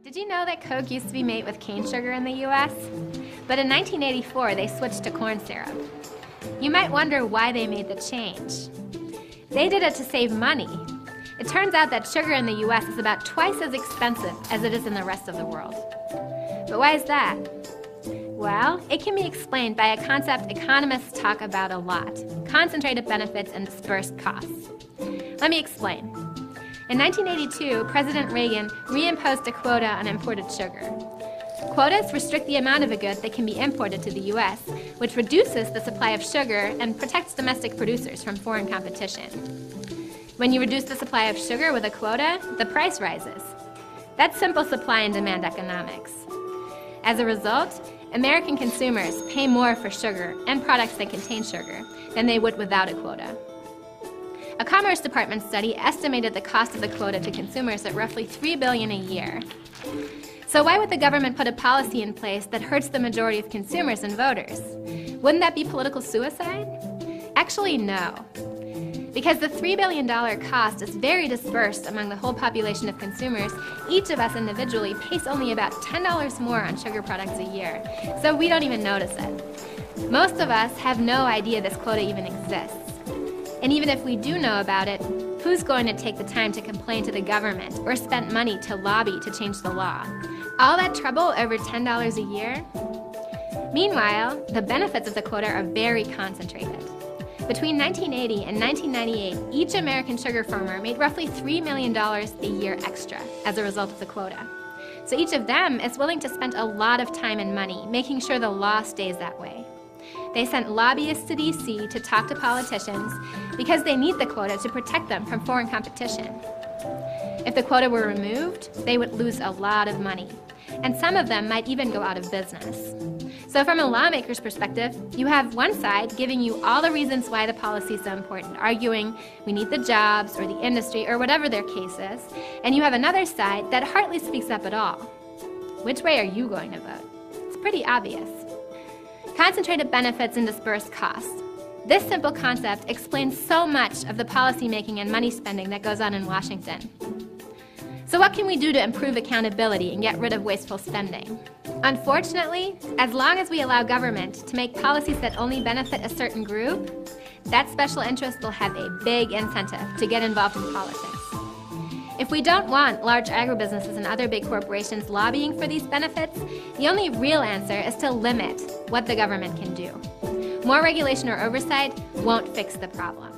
Did you know that Coke used to be made with cane sugar in the US? But in 1984, they switched to corn syrup. You might wonder why they made the change. They did it to save money. It turns out that sugar in the US is about twice as expensive as it is in the rest of the world. But why is that? Well, it can be explained by a concept economists talk about a lot: concentrated benefits and dispersed costs. Let me explain. In 1982, President Reagan reimposed a quota on imported sugar. Quotas restrict the amount of a good that can be imported to the U.S., which reduces the supply of sugar and protects domestic producers from foreign competition. When you reduce the supply of sugar with a quota, the price rises. That's simple supply and demand economics. As a result, American consumers pay more for sugar and products that contain sugar than they would without a quota. A Commerce Department study estimated the cost of the quota to consumers at roughly $3 billion a year. So why would the government put a policy in place that hurts the majority of consumers and voters? Wouldn't that be political suicide? Actually, no. Because the $3 billion cost is very dispersed among the whole population of consumers, each of us individually pays only about $10 more on sugar products a year, so we don't even notice it. Most of us have no idea this quota even exists. And even if we do know about it, who's going to take the time to complain to the government or spend money to lobby to change the law? All that trouble over $10 a year? Meanwhile, the benefits of the quota are very concentrated. Between 1980 and 1998, each American sugar farmer made roughly $3 million a year extra as a result of the quota. So each of them is willing to spend a lot of time and money making sure the law stays that way. They sent lobbyists to D.C. to talk to politicians because they need the quota to protect them from foreign competition. If the quota were removed, they would lose a lot of money, and some of them might even go out of business. So from a lawmaker's perspective, you have one side giving you all the reasons why the policy is so important, arguing we need the jobs or the industry or whatever their case is, and you have another side that hardly speaks up at all. Which way are you going to vote? It's pretty obvious. Concentrated benefits and dispersed costs. This simple concept explains so much of the policymaking and money spending that goes on in Washington. So what can we do to improve accountability and get rid of wasteful spending? Unfortunately, as long as we allow government to make policies that only benefit a certain group, that special interest will have a big incentive to get involved in politics. If we don't want large agribusinesses and other big corporations lobbying for these benefits, the only real answer is to limit what the government can do. More regulation or oversight won't fix the problem.